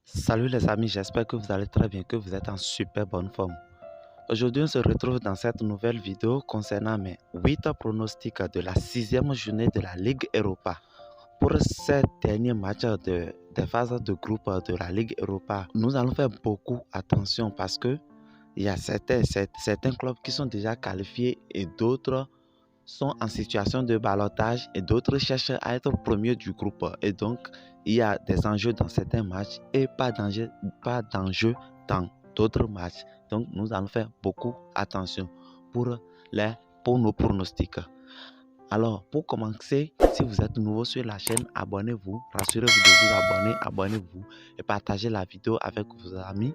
Salut les amis, j'espère que vous allez très bien, que vous êtes en super bonne forme. Aujourd'hui, on se retrouve dans cette nouvelle vidéo concernant mes 8 pronostics de la 6e journée de la Ligue Europa. Pour ces derniers matchs des phases de groupe de la Ligue Europa, nous allons faire beaucoup attention parce que il y a certains clubs qui sont déjà qualifiés et d'autres sont en situation de ballottage et d'autres cherchent à être premiers du groupe. Et donc, il y a des enjeux dans certains matchs et pas d'enjeux dans d'autres matchs. Donc, nous allons faire beaucoup attention pour nos pronostics. Alors, pour commencer, si vous êtes nouveau sur la chaîne, abonnez-vous. Rassurez-vous de vous abonner, abonnez-vous et partagez la vidéo avec vos amis.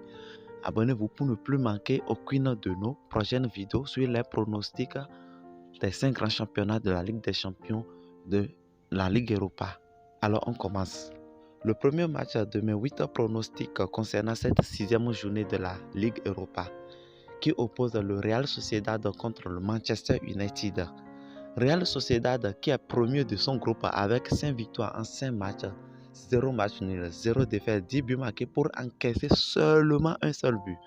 Abonnez-vous pour ne plus manquer aucune de nos prochaines vidéos sur les pronostics des 5 grands championnats de la Ligue des Champions de la Ligue Europa. Alors on commence. Le premier match de mes 8 pronostics concernant cette 6e journée de la Ligue Europa qui oppose le Real Sociedad contre le Manchester United. Real Sociedad qui est premier de son groupe avec 5 victoires en 5 matchs, 0 match nul, 0 défaite, 10 buts marqués pour encaisser seulement un seul but.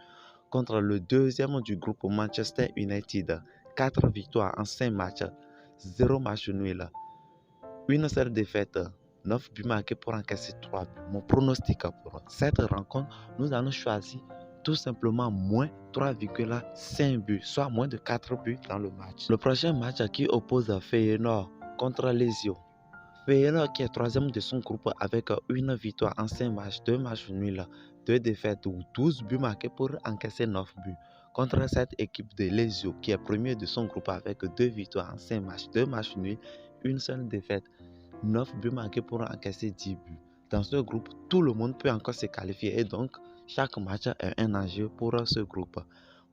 Contre le deuxième du groupe Manchester United, 4 victoires en 5 matchs, 0 match nul, une seule défaite, 9 buts marqués pour encaisser 3 buts. Mon pronostic pour cette rencontre, nous allons choisir tout simplement moins 3,5 buts, soit moins de 4 buts dans le match. Le prochain match qui oppose Feyenoord contre Lazio. Feyenoord qui est troisième de son groupe avec une victoire en 5 matchs, 2 matchs nuls, 2 défaites ou 12 buts marqués pour encaisser 9 buts. Contre cette équipe de Lazio qui est premier de son groupe avec 2 victoires en 5 matchs, 2 matchs nuls, une seule défaite, 9 buts marqués pour encaisser 10 buts. Dans ce groupe, tout le monde peut encore se qualifier et donc chaque match est un enjeu pour ce groupe.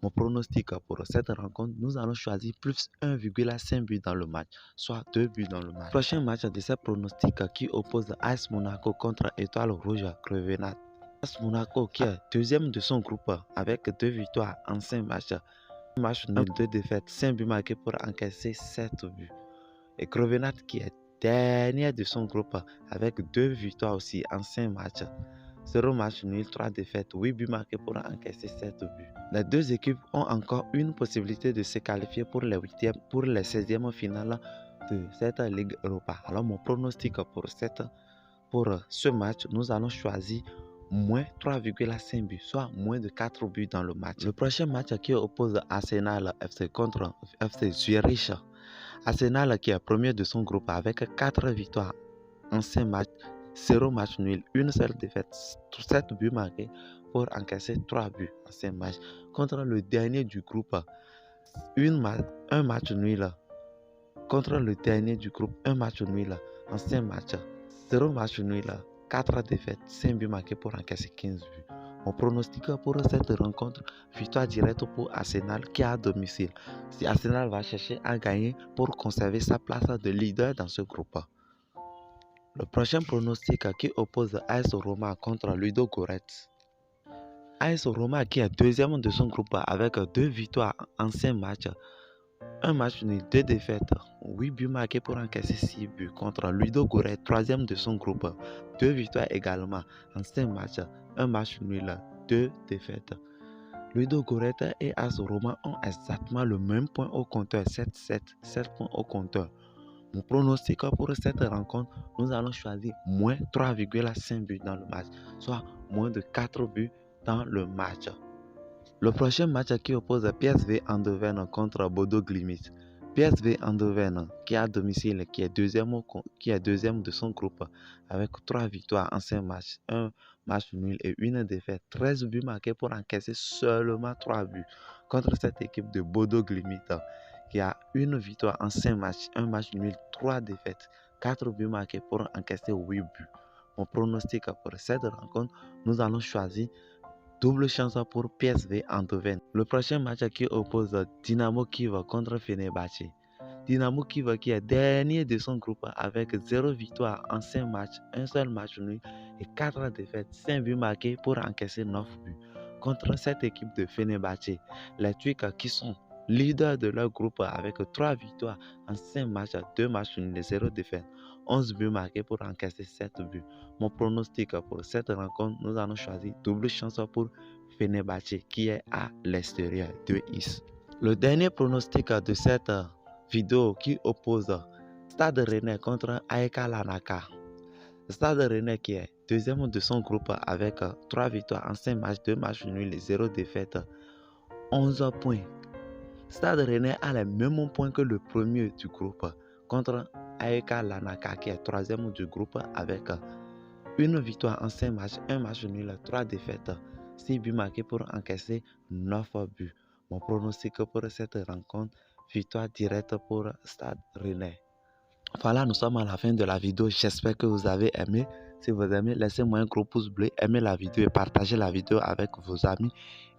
Mon pronostic pour cette rencontre, nous allons choisir plus 1,5 but dans le match, soit 2 buts dans le match. Prochain match de ce pronostic qui oppose AS Monaco contre Étoile Rouge Crevenat. AS Monaco qui est deuxième de son groupe avec 2 victoires en 5 matchs, 1 match nul, 2 défaites, 5 buts marqués pour encaisser 7 buts. Et Crevenat qui est dernier de son groupe avec 2 victoires aussi en 5 matchs. 0 match nul, 3 défaites, 8 buts marqués pour encaisser 7 buts. Les deux équipes ont encore une possibilité de se qualifier pour les 16e finales de cette Ligue Europa. Alors mon pronostic pour ce match, nous allons choisir moins 3,5 buts, soit moins de 4 buts dans le match. Le prochain match qui oppose Arsenal FC contre FC Zurich. Arsenal qui est premier de son groupe avec 4 victoires en 5 matchs, 0 match nul, une seule défaite, 7 buts marqués pour encaisser 3 buts en 5 matchs. Contre le dernier du groupe, un match nul. Contre le dernier du groupe, un match nul en 5 matchs, 0 match nul, 4 défaites, 5 buts marqués pour encaisser 15 buts. Mon pronostic pour cette rencontre, victoire directe pour Arsenal qui est à domicile. Si Arsenal va chercher à gagner pour conserver sa place de leader dans ce groupe. Le prochain pronostic qui oppose AS Roma contre Ludogorets. AS Roma qui est deuxième de son groupe avec 2 victoires en 5 matchs, 1 match nul, 2 défaites, 8 buts marqués pour encaisser 6 buts contre Ludogorets, troisième de son groupe, 2 victoires également en 5 matchs, 1 match nul, 2 défaites. Ludogorets et AS Roma ont exactement le même point au compteur, 7 points au compteur. Mon pronostic pour cette rencontre, nous allons choisir moins 3,5 buts dans le match, soit moins de 4 buts dans le match. Le prochain match qui oppose PSV Eindhoven contre Bodo Glimt. PSV Eindhoven qui est à domicile, qui est deuxième de son groupe avec 3 victoires en 5 matchs, 1 match nul et une défaite, 13 buts marqués pour encaisser seulement 3 buts contre cette équipe de Bodo Glimt qui a une victoire en 5 matchs, 1 match nul, 3 défaites, 4 buts marqués pour encaisser 8 buts. Mon pronostic pour cette rencontre, nous allons choisir double chance pour PSV Eindhoven. Le prochain match qui oppose Dynamo Kiev contre Fenerbahçe. Dynamo Kiev qui est dernier de son groupe avec 0 victoire en 5 matchs, un seul match nul et 4 défaites, 5 buts marqués pour encaisser 9 buts. Contre cette équipe de Fenerbahçe, les Turcs qui sont leaders de leur groupe avec 3 victoires en 5 matchs, 2 matchs nuls et 0 défaite, 11 buts marqués pour encaisser 7 buts. Mon pronostic pour cette rencontre, nous allons choisir double chance pour Fenerbahçe qui est à l'extérieur de Is. Le dernier pronostic de cette vidéo qui oppose Stade Rennais contre AEK Larnaca. Stade Rennais qui est deuxième de son groupe avec 3 victoires en 5 matchs, 2 matchs nuls et 0 défaite, 11 points. Stade Rennais a les mêmes points que le premier du groupe contre AEK Larnaca qui est troisième du groupe avec une victoire en 5 matchs, 1 match nul, 3 défaites, 6 buts marqués pour encaisser 9 buts. Mon pronostic pour cette rencontre, victoire directe pour Stade Rennais. Voilà, nous sommes à la fin de la vidéo. J'espère que vous avez aimé. Si vous aimez, laissez-moi un gros pouce bleu, aimez la vidéo et partagez la vidéo avec vos amis.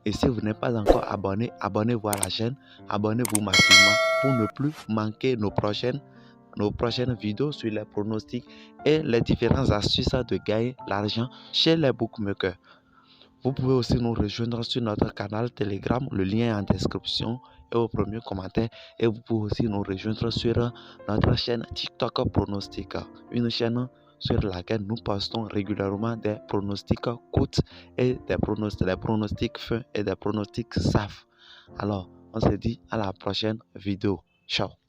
Et si vous n'êtes pas encore abonné, abonnez-vous à la chaîne. Abonnez-vous massivement pour ne plus manquer nos prochaines vidéos sur les pronostics et les différentes astuces de gagner l'argent chez les bookmakers. Vous pouvez aussi nous rejoindre sur notre canal Telegram, le lien est en description et au premier commentaire. Et vous pouvez aussi nous rejoindre sur notre chaîne TikTok Pronostic, une chaîne sur laquelle nous postons régulièrement des pronostics courts et des pronostics fins et des pronostics SAF. Alors, on se dit à la prochaine vidéo. Ciao.